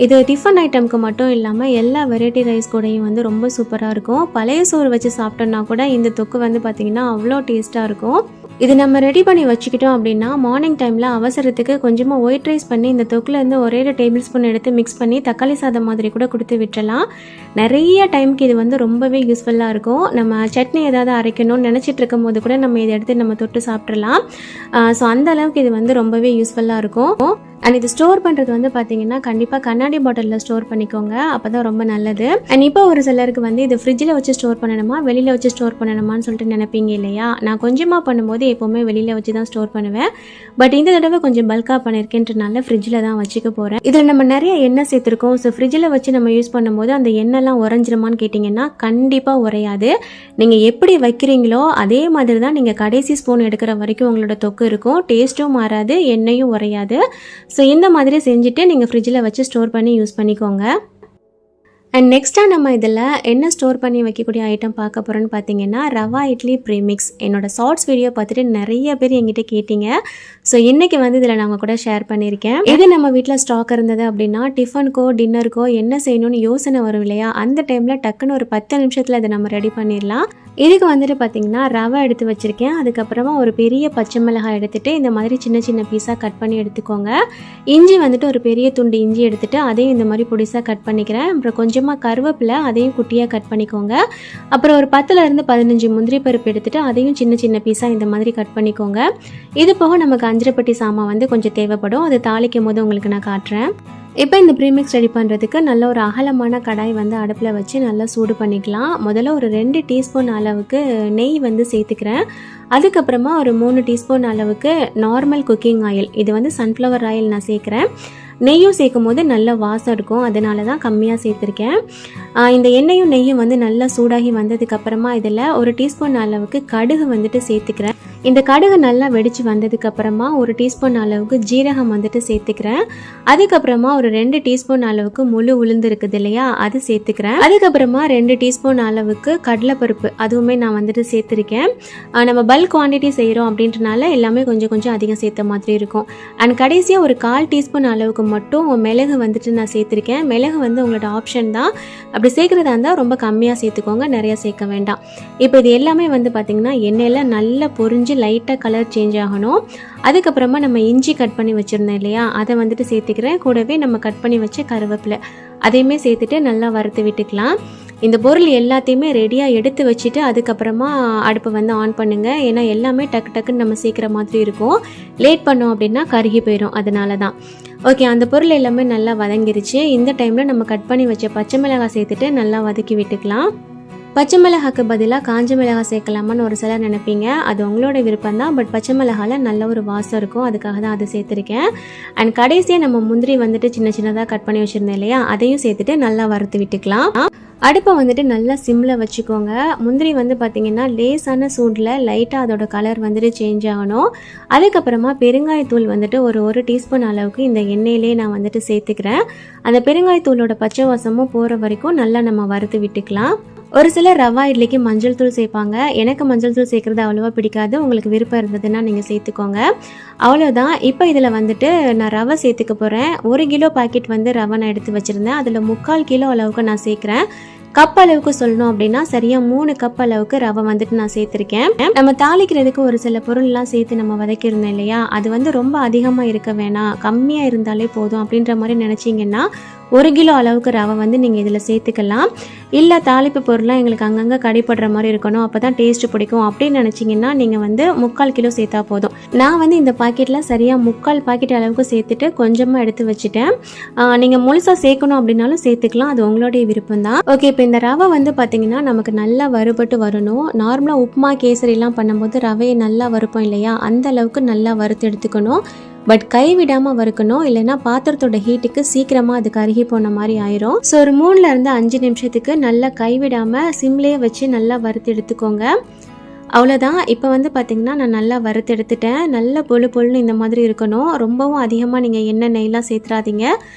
A: இது டிஃபன் ஐட்டமுக்கு மட்டும் இல்லாமல் எல்லா வெரைட்டி ரைஸ் கூடயும் வந்து ரொம்ப சூப்பராக இருக்கும். பழைய சோறு வச்சு சாப்பிட்டோன்னா கூட இந்த தொக்கு வந்து பார்த்திங்கன்னா அவ்வளோ டேஸ்ட்டாக இருக்கும். இது நம்ம ரெடி பண்ணி வச்சுக்கிட்டோம் அப்படின்னா மார்னிங் டைமில் அவசரத்துக்கு கொஞ்சமாக ஒயிட் ரைஸ் பண்ணி இந்த தொக்குலேருந்து ஒரே 1 டேபிள் ஸ்பூன் எடுத்து மிக்ஸ் பண்ணி தக்காளி சாதம் மாதிரி கூட கொடுத்து விட்டுறலாம். நிறைய டைமுக்கு இது வந்து ரொம்பவே யூஸ்ஃபுல்லாக இருக்கும். நம்ம சட்னி ஏதாவது அரைக்கணும்னு நினச்சிட்டு இருக்கும் போது கூட நம்ம இதை எடுத்து நம்ம தொட்டு சாப்பிட்றலாம். ஸோ அந்த அளவுக்கு இது வந்து ரொம்பவே யூஸ்ஃபுல்லாக இருக்கும். அண்ட் இது ஸ்டோர் பண்ணுறது வந்து பார்த்தீங்கன்னா கண்டிப்பாக கண்ணாடி பாட்டிலில் ஸ்டோர் பண்ணிக்கோங்க, அப்போ தான் ரொம்ப நல்லது. அண்ட் இப்போ ஒரு சிலருக்கு வந்து இது ஃப்ரிட்ஜில் வச்சு ஸ்டோர் பண்ணணுமா வெளியில் வச்சு ஸ்டோர் பண்ணணுமான்னு சொல்லிட்டு நினைப்பீங்க இல்லையா. நான் கொஞ்சமாக பண்ணும்போது எப்போவுமே வெளியில் வச்சு தான் ஸ்டோர் பண்ணுவேன். பட் இந்த தடவை கொஞ்சம் பல்காக பண்ணியிருக்கேன்றனால ஃப்ரிட்ஜில் தான் வச்சுக்க போகிறேன். இதில் நம்ம நிறைய எண்ணெய் சேர்த்துருக்கோம். ஸோ ஃப்ரிட்ஜில் வச்சு நம்ம யூஸ் பண்ணும்போது அந்த எண்ணெய்லாம் உறைஞ்சிருமான்னு கேட்டிங்கன்னா கண்டிப்பாக உறையாது. நீங்கள் எப்படி வைக்கிறீங்களோ அதே மாதிரி தான் நீங்கள் கடைசி ஸ்பூன் எடுக்கிற வரைக்கும் உங்களோட தொக்கு இருக்கும். டேஸ்ட்டும் மாறாது, எண்ணெயும் உறையாது. ஸோ இந்த மாதிரி செஞ்சுட்டு நீங்கள் ஃப்ரிட்ஜில் வச்சு ஸ்டோர் பண்ணி யூஸ் பண்ணிக்கோங்க. அண்ட் நெக்ஸ்ட்டாக நம்ம இதில் என்ன ஸ்டோர் பண்ணி வைக்கக்கூடிய ஐட்டம் பார்க்க போகிறோன்னு பார்த்தீங்கன்னா ரவா இட்லி ப்ரீமிக்ஸ். என்னோடய ஷார்ட்ஸ் வீடியோ பார்த்துட்டு நிறைய பேர் என்கிட்ட கேட்டிங்க. ஸோ இன்றைக்கி வந்து இதில் நாங்கள் கூட ஷேர் பண்ணியிருக்கேன். இது நம்ம வீட்டில் ஸ்டாக் இருந்தது அப்படின்னா டிஃபனுக்கோ டின்னருக்கோ என்ன செய்யணும்னு யோசனை வரும் இல்லையா, அந்த டைமில் டக்குன்னு ஒரு 10 நிமிஷத்தில் இதை நம்ம ரெடி பண்ணிடலாம். இதுக்கு வந்துட்டு பார்த்திங்கன்னா ரவை எடுத்து வச்சுருக்கேன். அதுக்கப்புறமா ஒரு பெரிய பச்சை மிளகாய் எடுத்துகிட்டு இந்த மாதிரி சின்ன சின்ன பீஸாக கட் பண்ணி எடுத்துக்கோங்க. இஞ்சி வந்துட்டு ஒரு பெரிய துண்டு இஞ்சி எடுத்துகிட்டு அதையும் இந்த மாதிரி பொடிசாக கட் பண்ணிக்கிறேன். அப்புறம் கொஞ்சமாக கருவேப்பிலை அதையும் குட்டியாக கட் பண்ணிக்கோங்க. அப்புறம் ஒரு 10லேருந்து 15 முந்திரி பருப்பு எடுத்துகிட்டு அதையும் சின்ன சின்ன பீஸாக இந்த மாதிரி கட் பண்ணிக்கோங்க. இது போக நமக்கு அஞ்சரைப்பட்டி சாமான் வந்து கொஞ்சம் தேவைப்படும். அது தாளிக்கும் போது உங்களுக்கு நான் காட்டுறேன். இப்போ இந்த ப்ரீமிக்ஸ் ரெடி பண்ணுறதுக்கு நல்ல ஒரு அகலமான கடாய் வந்து அடுப்பில் வச்சு நல்லா சூடு பண்ணிக்கலாம். முதல்ல ஒரு 2 டீஸ்பூன் அளவுக்கு நெய் வந்து சேர்த்துக்கிறேன். அதுக்கப்புறமா ஒரு 3 டீஸ்பூன் அளவுக்கு நார்மல் குக்கிங் ஆயில், இது வந்து சன்ஃப்ளவர் ஆயில் நான் சேர்க்குறேன். நெய்யும் சேர்க்கும் போது நல்ல வாசம் இருக்கும், அதனால தான் கம்மியாக சேர்த்துருக்கேன். இந்த எண்ணெயும் நெய்யும் வந்து நல்லா சூடாகி வந்ததுக்கப்புறமா இதில் ஒரு டீஸ்பூன் அளவுக்கு கடுகு வந்துட்டு சேர்த்துக்கிறேன். இந்த கடுகு நல்லா வெடித்து வந்ததுக்கப்புறமா ஒரு டீஸ்பூன் அளவுக்கு ஜீரகம் வந்துட்டு சேர்த்துக்கிறேன். அதுக்கப்புறமா ஒரு 2 டீஸ்பூன் அளவுக்கு முழு உளுந்து இருக்குது இல்லையா, அது சேர்த்துக்கிறேன். அதுக்கப்புறமா 2 டீஸ்பூன் அளவுக்கு கடலைப்பருப்பு, அதுவுமே நான் வந்துட்டு சேர்த்துருக்கேன். நம்ம பல்க் குவான்டிட்டி செய்கிறோம் அப்படின்றனால எல்லாமே கொஞ்சம் கொஞ்சம் அதிகம் சேர்த்த மாதிரி இருக்கும். அண்ட் கடைசியாக ஒரு 1/4 டீஸ்பூன் அளவுக்கு மட்டும் மிளகு வந்துட்டு நான் சேர்த்துருக்கேன். மிளகு வந்து உங்களோட ஆப்ஷன் தான். அப்படி சேர்க்குறதா இருந்தால் ரொம்ப கம்மியாக சேர்த்துக்கோங்க, நிறையா சேர்க்க வேண்டாம். இப்போ இது எல்லாமே வந்து பார்த்திங்கன்னா எண்ணெயில் நல்லா பொரிஞ்சு லைட்டாக கலர் சேஞ்ச் ஆகணும். அதுக்கப்புறமா நம்ம இஞ்சி கட் பண்ணி வச்சுருந்தோம் இல்லையா, அதை வந்துட்டு சேர்த்துக்கிறேன். கூடவே நம்ம கட் பண்ணி வச்ச கருவேப்பிலை அதையுமே சேர்த்துட்டு நல்லா வறுத்து விட்டுக்கலாம். இந்த பொருள் எல்லாத்தையுமே ரெடியாக எடுத்து வச்சுட்டு அதுக்கப்புறமா அடுப்பை வந்து ஆன் பண்ணுங்கள். ஏன்னா எல்லாமே டக்கு டக்குன்னு நம்ம சேர்க்குற மாதிரி இருக்கும். லேட் பண்ணோம் அப்படின்னா கருகி போயிடும், அதனால தான். ஓகே, அந்த பொருள் எல்லாமே நல்லா வதங்கிருச்சு. இந்த டைமில் நம்ம கட் பண்ணி வச்ச பச்சை மிளகாய் சேர்த்துட்டு நல்லா வதக்கி விட்டுக்கலாம். பச்சை மிளகாய்க்கு பதிலாக காஞ்ச மிளகாய் சேர்க்கலாமான்னு ஒரு சிலர் நினைப்பீங்க. அது உங்களோட விருப்பம் தான். பட் பச்சை மிளகாயில் நல்ல ஒரு வாசம் இருக்கும், அதுக்காக தான் அதை சேர்த்துருக்கேன். அண்ட் கடைசியாக நம்ம முந்திரி வந்துட்டு சின்ன சின்னதாக கட் பண்ணி வச்சுருந்தேன் இல்லையா, அதையும் சேர்த்துட்டு நல்லா வறுத்து விட்டுக்கலாம். அடுப்பை வந்துட்டு நல்லா சிம்மில் வச்சுக்கோங்க. முந்திரி வந்து பார்த்திங்கன்னா லேசான சூடில் லைட்டாக அதோட கலர் வந்துட்டு சேஞ்ச் ஆகணும். அதுக்கப்புறமா பெருங்காயத்தூள் வந்துட்டு ஒரு டீஸ்பூன் அளவுக்கு இந்த எண்ணெயிலே நான் வந்துட்டு சேர்த்துக்கிறேன். அந்த பெருங்காயத்தூளோட பச்சை வாசமும் போகிற வரைக்கும் நல்லா நம்ம வறுத்து விட்டுக்கலாம். ஒரு சிலர் ரவா இட்லிக்கு மஞ்சள் தூள் சேர்ப்பாங்க. எனக்கு மஞ்சள் தூள் சேர்க்குறது அவ்வளோவா பிடிக்காது. உங்களுக்கு விருப்பம் இருந்ததுன்னா நீங்கள் சேர்த்துக்கோங்க. அவ்வளோதான். இப்போ இதில் வந்துட்டு நான் ரவை சேர்த்துக்க போகிறேன். 1 கிலோ பாக்கெட் வந்து ரவை நான் எடுத்து வச்சுருந்தேன். அதில் 3/4 கிலோ அளவுக்கு நான் சேர்க்குறேன். கப் அளவுக்கு சொல்லணும் அப்படின்னா சரியாக 3 கப் அளவுக்கு ரவை வந்துட்டு நான் சேர்த்துருக்கேன். நம்ம தாளிக்கிறதுக்கு ஒரு சில பொருள்லாம் சேர்த்து நம்ம வதக்கியிருந்தோம் இல்லையா, அது வந்து ரொம்ப அதிகமாக இருக்க வேணாம், கம்மியாக இருந்தாலே போதும் அப்படின்ற மாதிரி நினச்சிங்கன்னா 1 கிலோ அளவுக்கு ரவை வந்து நீங்கள் இதில் சேர்த்துக்கலாம். இல்லை தாளிப்பு பொருள்லாம் எங்களுக்கு அங்கங்கே கடிப்படுற மாதிரி இருக்கணும், அப்போ தான் டேஸ்ட்டு பிடிக்கும் அப்படின்னு நினச்சிங்கன்னா நீங்கள் வந்து 3/4 கிலோ சேர்த்தா போதும். நான் வந்து இந்த பாக்கெட்டில் சரியாக 3/4 பாக்கெட் அளவுக்கு சேர்த்துட்டு கொஞ்சமாக எடுத்து வச்சுட்டேன். நீங்கள் முழுசாக சேர்க்கணும் அப்படின்னாலும் சேர்த்துக்கலாம், அது உங்களுடைய விருப்பம் தான். ஓகே, இப்போ இந்த ரவை வந்து பார்த்திங்கன்னா நமக்கு நல்லா வறுபட்டு வரணும். நார்மலாக உப்புமா கேசரிலாம் பண்ணும்போது ரவையை நல்லா வறுப்போம் இல்லையா, அந்த அளவுக்கு நல்லா வறுத்து எடுத்துக்கணும். பட் கைவிடாமல் வறுக்கணும், இல்லைன்னா பாத்திரத்தோட ஹீட்டுக்கு சீக்கிரமாக அது கருகி போன மாதிரி ஆயிரும். ஸோ ஒரு 3லேருந்து 5 நிமிஷத்துக்கு நல்லா கைவிடாமல் சிம்லேயே வச்சு நல்லா வறுத்து எடுத்துக்கோங்க. அவ்வளோதான். இப்போ வந்து பார்த்திங்கன்னா நான் நல்லா வறுத்து எடுத்துட்டேன். நல்லா பொழுன்னு இந்த மாதிரி இருக்கணும். ரொம்பவும் அதிகமாக நீங்கள் எண்ணெய் நெய்லாம் சேர்த்துறாதீங்க.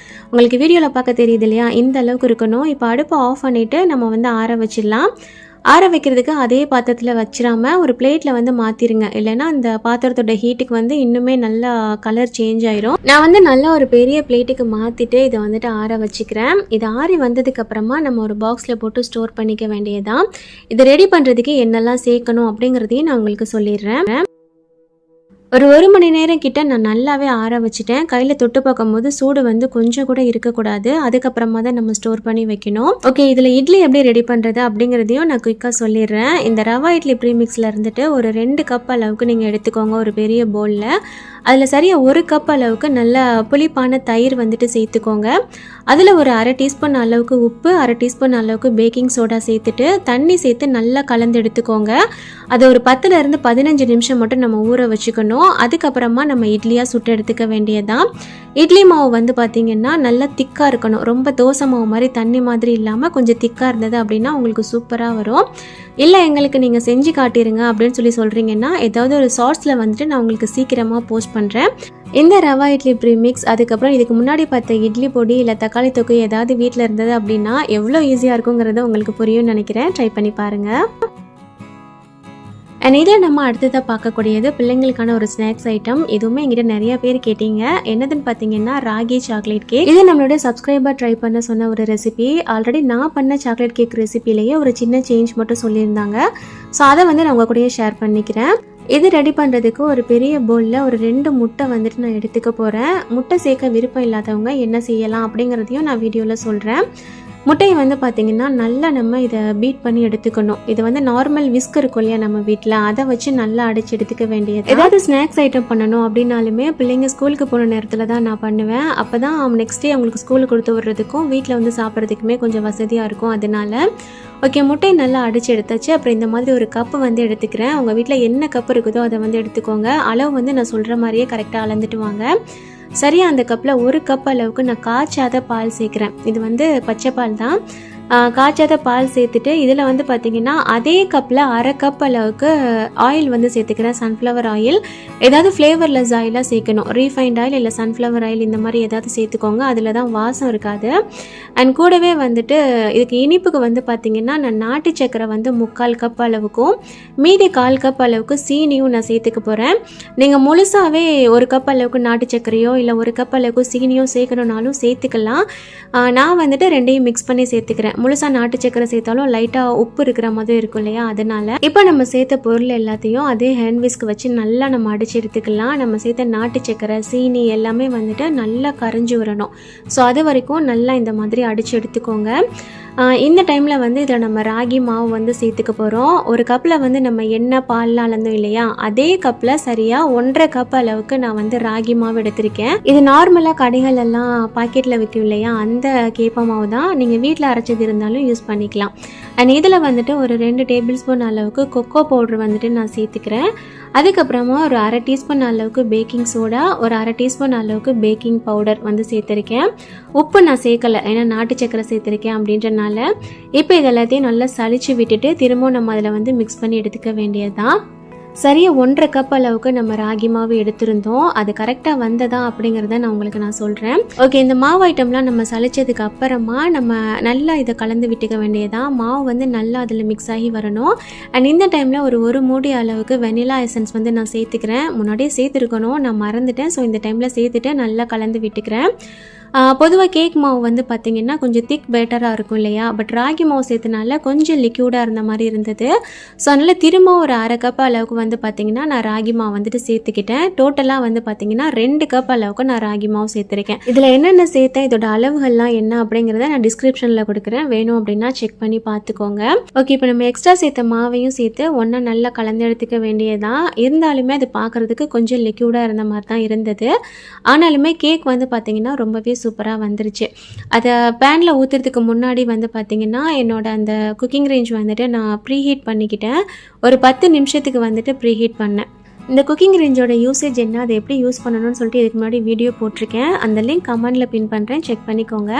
A: உங்களுக்கு வீடியோவில் பார்க்க தெரியுது இல்லையா, இந்த அளவுக்கு இருக்கணும். இப்போ அடுப்பை ஆஃப் பண்ணிவிட்டு நம்ம வந்து ஆற வச்சிடலாம். ஆற வைக்கிறதுக்கு அதே பாத்திரத்தில் வச்சிடாமல் ஒரு பிளேட்டில் வந்து மாற்றிடுங்க, இல்லைன்னா அந்த பாத்திரத்தோட ஹீட்டுக்கு வந்து இன்னுமே நல்லா கலர் சேஞ்ச் ஆயிரும். நான் வந்து நல்லா ஒரு பெரிய பிளேட்டுக்கு மாற்றிட்டு இதை வந்துட்டு ஆற வச்சுக்கிறேன். இது ஆறி வந்ததுக்கப்புறமா நம்ம ஒரு பாக்ஸில் போட்டு ஸ்டோர் பண்ணிக்க வேண்டியதான். இதை ரெடி பண்ணுறதுக்கு என்னெல்லாம் சேர்க்கணும் அப்படிங்கிறதையும் நான் உங்களுக்கு சொல்லிடுறேன். ஒரு 1 மணி நேரம் கிட்ட நான் நல்லாவே ஆற வச்சுட்டேன். கையில் தொட்டு பார்க்கும்போது சூடு வந்து கொஞ்சம் கூட இருக்கக்கூடாது. அதுக்கப்புறமா தான் நம்ம ஸ்டோர் பண்ணி வைக்கணும். ஓகே, இதில் இட்லி எப்படி ரெடி பண்ணுறது அப்படிங்கிறதையும் நான் குயிக்காக சொல்லிடுறேன். இந்த ரவா இட்லி ப்ரீமிக்ஸில் இருந்துட்டு ஒரு 2 கப் அளவுக்கு நீங்கள் எடுத்துக்கோங்க ஒரு பெரிய பவுலில். அதில் சரியாக 1 கப் அளவுக்கு நல்ல புளிப்பான தயிர் வந்துட்டு சேர்த்துக்கோங்க. அதில் ஒரு 1/2 டீஸ்பூன் அளவுக்கு உப்பு, 1/2 டீஸ்பூன் அளவுக்கு பேக்கிங் சோடா சேர்த்துட்டு தண்ணி சேர்த்து நல்லா கலந்து எடுத்துக்கோங்க. அதை ஒரு 10லேருந்து 15 நிமிஷம் மட்டும் நம்ம ஊற வச்சுக்கணும். அதுக்கப்புறமா நம்ம இட்லியாக சுட்டு எடுத்துக்க வேண்டியதான். இட்லி மாவு வந்து பார்த்திங்கன்னா நல்லா திக்காக இருக்கணும். ரொம்ப தோசை மாவு மாதிரி தண்ணி மாதிரி இல்லாமல் கொஞ்சம் திக்காக இருந்தது அப்படின்னா உங்களுக்கு சூப்பராக வரும். இல்லை எங்களுக்கு நீங்கள் செஞ்சு காட்டிடுங்க அப்படின்னு சொல்கிறீங்கன்னா ஏதாவது ஒரு ஷார்ட்ஸில் வந்துட்டு நான் உங்களுக்கு சீக்கிரமாக போஸ்ட் பண்ணுறேன். இந்த ரவா இட்லி ப்ரீமிக்ஸ், அதுக்கப்புறம் இதுக்கு முன்னாடி பார்த்த இட்லி பொடி இல்லை தக்காளி தொக்கு ஏதாவது வீட்டில் இருந்தது அப்படின்னா எவ்வளோ ஈஸியாக இருக்குங்கிறத உங்களுக்கு புரியும்னு நினைக்கிறேன். ட்ரை பண்ணி பாருங்கள். அண்ட் இதை நம்ம அடுத்ததாக பார்க்கக்கூடியது பிள்ளைங்களுக்கான ஒரு ஸ்நாக்ஸ் ஐட்டம். இதுவுமே எங்கிட்ட நிறைய பேர் கேட்டீங்க. என்னதுன்னு பார்த்தீங்கன்னா ராகி சாக்லேட் கேக். இது நம்மளுடைய சப்ஸ்கிரைபர் ட்ரை பண்ண சொன்ன ஒரு ரெசிபி. ஆல்ரெடி நான் பண்ண சாக்லேட் கேக் ரெசிபிலேயே ஒரு சின்ன சேஞ்ச் மட்டும் சொல்லியிருந்தாங்க. ஸோ அதை வந்து நான் உங்கள் கூடயே ஷேர் பண்ணிக்கிறேன். இது ரெடி பண்ணுறதுக்கு ஒரு பெரிய பவுலில் ஒரு 2 முட்டை வந்துட்டு நான் எடுத்துக்க போகிறேன். முட்டை சேர்க்க விருப்பம் இல்லாதவங்க என்ன செய்யலாம் அப்படிங்கிறதையும் நான் வீடியோவில் சொல்கிறேன். முட்டையை வந்து பார்த்திங்கன்னா நல்லா நம்ம இதை பீட் பண்ணி எடுத்துக்கணும். இது வந்து நார்மல் விஸ்க் இருக்கும் இல்லையா நம்ம வீட்டில், அதை வச்சு நல்லா அடித்து எடுத்துக்க வேண்டியது. ஏதாவது ஸ்நாக்ஸ் ஐட்டம் பண்ணணும் அப்படின்னாலுமே பிள்ளைங்க ஸ்கூலுக்கு போன நேரத்தில் தான் நான் பண்ணுவேன். அப்போ தான் நெக்ஸ்ட் டே அவங்களுக்கு ஸ்கூலுக்கு கொடுத்து விடுறதுக்கும் வீட்டில் வந்து சாப்பிட்றதுக்குமே கொஞ்சம் வசதியாக இருக்கும். அதனால ஓகே, முட்டையை நல்லா அடித்து எடுத்தாச்சு. அப்புறம் இந்த மாதிரி ஒரு கப்பு வந்து எடுத்துக்கிறேன். உங்கள் வீட்டில் என்ன கப்பு இருக்குதோ அதை வந்து எடுத்துக்கோங்க. அளவு வந்து நான் சொல்கிற மாதிரியே கரெக்டாக அளந்துட்டு வாங்க. சரியாக அந்த கப்பில் 1 கப் அளவுக்கு நான் காய்ச்சாத பால் சேர்க்குறேன். இது வந்து பச்சை பால் தான். காய்ச்சாத பால் சேர்த்துட்டு இதில் வந்து பார்த்திங்கன்னா அதே கப்பில் 1/2 கப் அளவுக்கு ஆயில் வந்து சேர்த்துக்கிறேன், சன்ஃப்ளவர் ஆயில். ஏதாவது ஃப்ளேவர்லெஸ் ஆயிலாக சேர்க்கணும். ரீஃபைண்ட் ஆயில் இல்லை சன்ஃப்ளவர் ஆயில் இந்த மாதிரி ஏதாவது சேர்த்துக்கோங்க, அதில் தான் வாசம் இருக்காது. அண்ட் கூடவே வந்துட்டு இதுக்கு இனிப்புக்கு வந்து பார்த்திங்கன்னா நான் நாட்டு சக்கரை வந்து 3/4 கப் அளவுக்கும் மீதி 1/4 கப் அளவுக்கு சீனியும் நான் சேர்த்துக்க போகிறேன். நீங்கள் முழுசாகவே 1 கப் அளவுக்கு நாட்டு சக்கரையோ இல்லை 1 கப் அளவுக்கு சீனியோ சேர்க்கணுன்னாலும் சேர்த்துக்கலாம். நான் வந்துட்டு ரெண்டையும் மிக்ஸ் பண்ணி சேர்த்துக்கிறேன். முழுசாக நாட்டு சக்கரை சேர்த்தாலும் லைட்டாக உப்பு இருக்கிற மாதிரி இருக்கும் இல்லையா, அதனால இப்போ நம்ம சேர்த்த பொருள் எல்லாத்தையும் அதே ஹேண்ட் விஸ்க் வச்சு நல்லா நம்ம அடிச்சு எடுத்துக்கலாம். நம்ம சேர்த்த நாட்டு சக்கரை சீனி எல்லாமே வந்துட்டு நல்லா கரைஞ்சி வரணும். ஸோ அது வரைக்கும் நல்லா இந்த மாதிரி அடித்து எடுத்துக்கோங்க. இந்த டைமில் வந்து இதில் நம்ம ராகி மாவு வந்து சேர்த்துக்க போகிறோம். ஒரு கப்பில் வந்து நம்ம எண்ணெய் பால்லாம் அளந்தோம் இல்லையா, அதே கப்பில் சரியாக 1/2 கப் அளவுக்கு நான் வந்து ராகி மாவு எடுத்திருக்கேன். இது நார்மலாக கடைகள் எல்லாம் பாக்கெட்டில் விற்கும் இல்லையா, அந்த கேப்ப மாவு தான். நீங்கள் வீட்டில் அரைச்சது இருந்தாலும் யூஸ் பண்ணிக்கலாம். அண்ட் இதில் வந்துட்டு ஒரு 2 டேபிள் ஸ்பூன் அளவுக்கு கொக்கோ பவுடர் வந்துட்டு நான் சேர்த்துக்கிறேன். அதுக்கப்புறமா ஒரு 1/2 டீஸ்பூன் அளவுக்கு பேக்கிங் சோடா, ஒரு 1/2 டீஸ்பூன் அளவுக்கு பேக்கிங் பவுடர் வந்து சேர்த்துருக்கேன். உப்பு நான் சேர்க்கலை, ஏன்னா நாட்டு சக்கரை சேர்த்துருக்கேன் அப்படின்றனால இருக்கிறதுனால இப்போ இது எல்லாத்தையும் நல்லா சலிச்சு விட்டுட்டு திரும்பவும் நம்ம அதில் வந்து மிக்ஸ் பண்ணி எடுத்துக்க வேண்டியது தான். சரியாக 1.5 கப் அளவுக்கு நம்ம ராகி மாவு எடுத்திருந்தோம். அது கரெக்டாக வந்ததா அப்படிங்கிறத நான் சொல்கிறேன். ஓகே, இந்த மாவு ஐட்டம்லாம் நம்ம சளிச்சதுக்கு அப்புறமா நம்ம நல்லா இதை கலந்து விட்டுக்க வேண்டியதான். மாவு வந்து நல்லா அதில் மிக்ஸ் ஆகி வரணும். அண்ட் இந்த டைமில் ஒரு மூடி அளவுக்கு வெனிலா எசன்ஸ் வந்து நான் சேர்த்துக்கிறேன். முன்னாடியே சேர்த்துருக்கணும், நான் மறந்துட்டேன். ஸோ இந்த டைமில் சேர்த்துட்டு நல்லா கலந்து விட்டுக்கிறேன். பொதுவாக கேக் மாவு வந்து பார்த்திங்கன்னா கொஞ்சம் திக் பேட்டராக இருக்கும் இல்லையா, பட் ராகி மாவு சேர்த்தனால கொஞ்சம் லிக்யூடாக இருந்த மாதிரி இருந்தது. ஸோ அதனால் திரும்ப ஒரு 1/2 கப் அளவுக்கு வந்து பார்த்திங்கன்னா நான் ராகி மாவு வந்துட்டு சேர்த்துக்கிட்டேன். டோட்டலாக வந்து பார்த்திங்கன்னா 2 கப் அளவுக்கு நான் ராகி மாவு சேர்த்துருக்கேன். இதில் என்னென்ன சேர்த்தேன், இதோட அளவுகள்லாம் என்ன அப்படிங்கிறத நான் டிஸ்கிரிப்ஷனில் கொடுக்குறேன், வேணும் அப்படின்னா செக் பண்ணி பார்த்துக்கோங்க. ஓகே, இப்போ நம்ம எக்ஸ்ட்ரா சேர்த்த மாவையும் சேர்த்து ஒன்றா நல்லா கலந்து எடுத்துக்க வேண்டியதான். இருந்தாலுமே அது பார்க்குறதுக்கு கொஞ்சம் லிக்யூடாக இருந்த மாதிரி தான் இருந்தது. ஆனாலுமே கேக் வந்து பார்த்திங்கன்னா ரொம்பவே சூப்பராக வந்துருச்சு. அதை பேனில் ஊற்றுறதுக்கு முன்னாடி வந்து பார்த்திங்கன்னா என்னோட அந்த குக்கிங் ரேஞ்ச் வந்துட்டு நான் ப்ரீஹீட் பண்ணிக்கிட்டேன். ஒரு 10 நிமிஷத்துக்கு வந்துட்டு ப்ரீஹீட் பண்ணேன். இந்த குக்கிங் ரேஞ்சோட யூசேஜ் என்ன, அதை எப்படி யூஸ் பண்ணணும்னு சொல்லிட்டு இதுக்கு முன்னாடி வீடியோ போட்டிருக்கேன். அந்த லிங்க் கமெண்டில் பின் பண்ணுறேன், செக் பண்ணிக்கோங்க.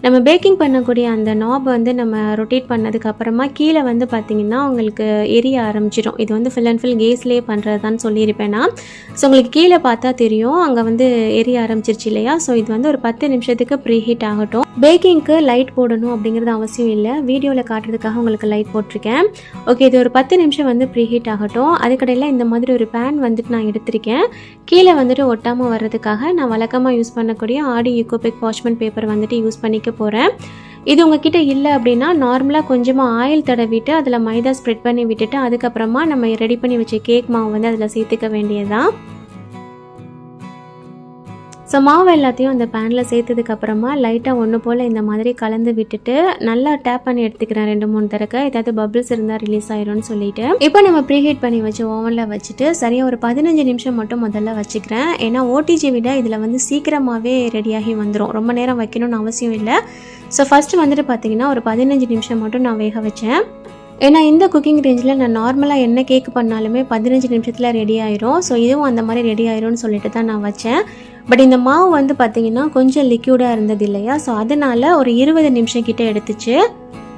A: நம்ம பேக்கிங் பண்ணக்கூடிய அந்த நாப் வந்து நம்ம ரொட்டேட் பண்ணதுக்கு அப்புறமா கீழே வந்து பார்த்திங்கன்னா உங்களுக்கு எரிய ஆரம்பிச்சிடும். இது வந்து ஃபுல் அண்ட் ஃபுல் கேஸ்லேயே பண்ணுறதான்னு சொல்லியிருப்பேன் நான். ஸோ உங்களுக்கு கீழே பார்த்தா தெரியும், அங்கே வந்து எரிய ஆரம்பிச்சிருச்சு இல்லையா. ஸோ இது வந்து ஒரு 10 நிமிஷத்துக்கு ப்ரீ ஹீட் ஆகட்டும். பேக்கிங்க்கு லைட் போடணும் அப்படிங்கிறது அவசியம் இல்லை, வீடியோவில் காட்டுறதுக்காக உங்களுக்கு லைட் போட்டிருக்கேன். ஓகே, இது ஒரு 10 நிமிஷம் வந்து ப்ரீ ஹீட் ஆகட்டும். அதுக்கடையில் இந்த மாதிரி ஒரு பேன் வந்துட்டு நான் எடுத்திருக்கேன். கீழே வந்துட்டு ஒட்டாமல் வர்றதுக்காக நான் வழக்கமாக யூஸ் பண்ணக்கூடிய ஆடி ஈகோபிக் பார்ச்மெண்ட் பேப்பர் வந்துட்டு யூஸ் பண்ணிக்க போகிறேன். இது உங்ககிட்ட இல்லை அப்படின்னா நார்மலாக கொஞ்சமாக ஆயில் தடவிட்டு அதில் மைதா ஸ்ப்ரெட் பண்ணி விட்டுட்டு அதுக்கப்புறமா நம்ம ரெடி பண்ணி வச்ச கேக் மாவு வந்து அதில் சேர்த்துக்க வேண்டியதுதான். ஸோ மாவு எல்லாத்தையும் அந்த பேனில் சேர்த்ததுக்கப்புறமா லைட்டாக ஒன்று போல் இந்த மாதிரி கலந்து விட்டுட்டு நல்லா டேப் பண்ணி எடுத்துக்கிறேன் 2-3 தடவை. ஏதாவது பபிள்ஸ் இருந்தால் ரிலீஸ் ஆயிரும்னு சொல்லிட்டு இப்போ நம்ம ப்ரீஹீட் பண்ணி வச்சு ஓவனில் வச்சுட்டு சரியாக ஒரு 15 நிமிஷம் மட்டும் முதல்ல வச்சுக்கிறேன். ஏன்னா ஓடிஜி விட இதில் வந்து சீக்கிரமாகவே ரெடியாகி வந்துடும், ரொம்ப நேரம் வைக்கணும்னு அவசியம் இல்லை. ஸோ ஃபஸ்ட்டு வந்துட்டு பார்த்திங்கன்னா ஒரு 15 நிமிஷம் மட்டும் நான் வேக வச்சேன். ஏன்னா இந்த குக்கிங் ரேஞ்சில் நான் நார்மலாக என்ன கேக் பண்ணாலுமே 15 நிமிஷத்தில் ரெடி ஆயிரும். ஸோ இதுவும் அந்த மாதிரி ரெடி ஆயிரும்னு சொல்லிட்டு தான் நான் வச்சேன். பட் இந்த மாவு வந்து பார்த்திங்கன்னா கொஞ்சம் லிக்யூடாக இருந்தது இல்லையா, ஸோ அதனால் ஒரு 20 நிமிஷம் கிட்டே எடுத்துச்சு.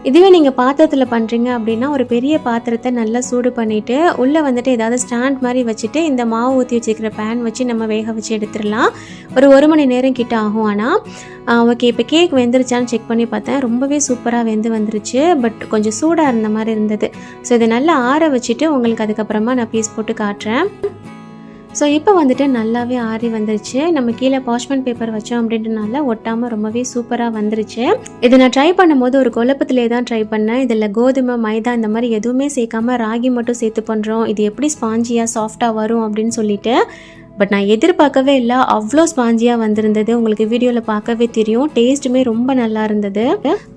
A: இதுவே நீங்கள் பாத்திரத்தில் பண்ணுறீங்க அப்படின்னா ஒரு பெரிய பாத்திரத்தை நல்லா சூடு பண்ணிவிட்டு உள்ளே வந்துட்டு ஏதாவது ஸ்டாண்ட் மாதிரி வச்சுட்டு இந்த மாவு ஊற்றி வச்சுக்கிற பேன் வச்சு நம்ம வேக வச்சு எடுத்துடலாம். ஒரு 1 மணி நேரம் கிட்ட ஆகும். ஆனால் ஓகே, இப்போ கேக் வெந்துருச்சான்னு செக் பண்ணி பார்த்தேன், ரொம்பவே சூப்பராக வெந்து வந்துருச்சு. பட் கொஞ்சம் சூடாக இருந்த மாதிரி இருந்தது. ஸோ இதை நல்லா ஆற வச்சுட்டு உங்களுக்கு அதுக்கப்புறமா நான் பீஸ் போட்டு காட்டுறேன். ஸோ இப்போ வந்துட்டு நல்லாவே ஆறி வந்துருச்சு. நம்ம கீழே பார்ச்மெண்ட் பேப்பர் வச்சோம் அப்படின்றனால ஒட்டாமல் ரொம்பவே சூப்பராக வந்துருச்சு. இதை நான் ட்ரை பண்ணும்போது ஒரு குழப்பத்திலே தான் ட்ரை பண்ணேன். இதில் கோதுமை, மைதா இந்த மாதிரி எதுவுமே சேர்க்காம ராகி மட்டும் சேர்த்து பண்ணுறோம், இது எப்படி ஸ்பாஞ்சியாக சாஃப்டாக வரும் அப்படின்னு சொல்லிட்டு. பட் நான் எதிர்பார்க்கவே இல்லை, அவ்வளோ ஸ்பாஞ்சியாக வந்திருந்தது. உங்களுக்கு வீடியோவில் பார்க்கவே தெரியும், டேஸ்ட்டுமே ரொம்ப நல்லா இருந்தது.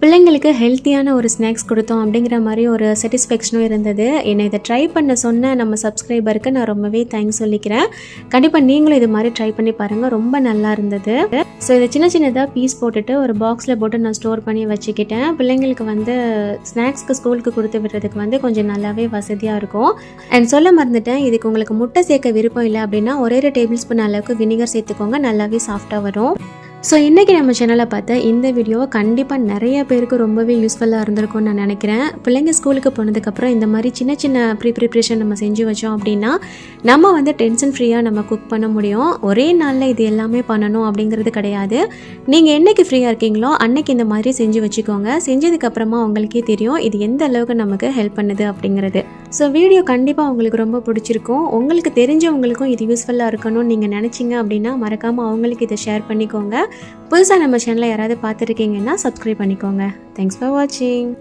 A: பிள்ளைங்களுக்கு ஹெல்த்தியான ஒரு ஸ்நாக்ஸ் கொடுத்தோம் அப்படிங்கிற மாதிரி ஒரு சாட்டிஸ்ஃபேக்ஷனும் இருந்தது. என்னை இதை ட்ரை பண்ண சொன்ன நம்ம சப்ஸ்கிரைபருக்கு நான் ரொம்பவே தேங்க்ஸ் சொல்லிக்கிறேன். கண்டிப்பாக நீங்களும் இது மாதிரி ட்ரை பண்ணி பாருங்கள், ரொம்ப நல்லா இருந்தது. ஸோ இதை சின்ன சின்னதாக பீஸ் போட்டுட்டு ஒரு பாக்ஸில் போட்டு நான் ஸ்டோர் பண்ணி வச்சுக்கிட்டேன். பிள்ளைங்களுக்கு வந்து ஸ்நாக்ஸ்க்கு ஸ்கூலுக்கு கொடுத்து விடுறதுக்கு வந்து கொஞ்சம் நல்லாவே வசதியாக இருக்கும். அண்ட் சொல்ல மறந்துட்டேன், இதுக்கு உங்களுக்கு முட்டை சேர்க்க விருப்பம் இல்லை அப்படின்னா ஒரே 1 டேபிள் ஸ்பூன் அளவுக்கு வினிகர் சேர்த்துக்கோங்க, நல்லாவே சாஃப்டாக வரும். ஸோ இன்றைக்கி நம்ம சேனலை பார்த்த இந்த வீடியோவை கண்டிப்பாக நிறைய பேருக்கு ரொம்பவே யூஸ்ஃபுல்லாக இருந்திருக்கும்னு நான் நினைக்கிறேன். பிள்ளைங்க ஸ்கூலுக்கு போனதுக்கப்புறம் இந்த மாதிரி சின்ன சின்ன ப்ரிப்ரேஷன் நம்ம செஞ்சு வச்சோம் அப்படின்னா நம்ம வந்து டென்ஷன் ஃப்ரீயாக நம்ம குக் பண்ண முடியும். ஒரே நாளில் இது எல்லாமே பண்ணணும் அப்படிங்கிறது கிடையாது. நீங்கள் என்றைக்கு ஃப்ரீயாக இருக்கீங்களோ அன்னைக்கு இந்த மாதிரி செஞ்சு வச்சுக்கோங்க. செஞ்சதுக்கப்புறமா உங்களுக்கே தெரியும் இது எந்த அளவுக்கு நமக்கு ஹெல்ப் பண்ணுது அப்படிங்கிறது. ஸோ வீடியோ கண்டிப்பாக உங்களுக்கு ரொம்ப பிடிச்சிருக்கும். உங்களுக்கு தெரிஞ்சவங்களுக்கும் இது யூஸ்ஃபுல்லாக இருக்கணும்னு நீங்கள் நினச்சிங்க அப்படின்னா மறக்காமல் அவங்களுக்கு இதை ஷேர் பண்ணிக்கோங்க. புதுசாக நம்ம சேனலை யாராவது பார்த்துருக்கீங்கன்னா சப்ஸ்கிரைப் பண்ணிக்கோங்க. தேங்க்ஸ் ஃபார் வாட்சிங்.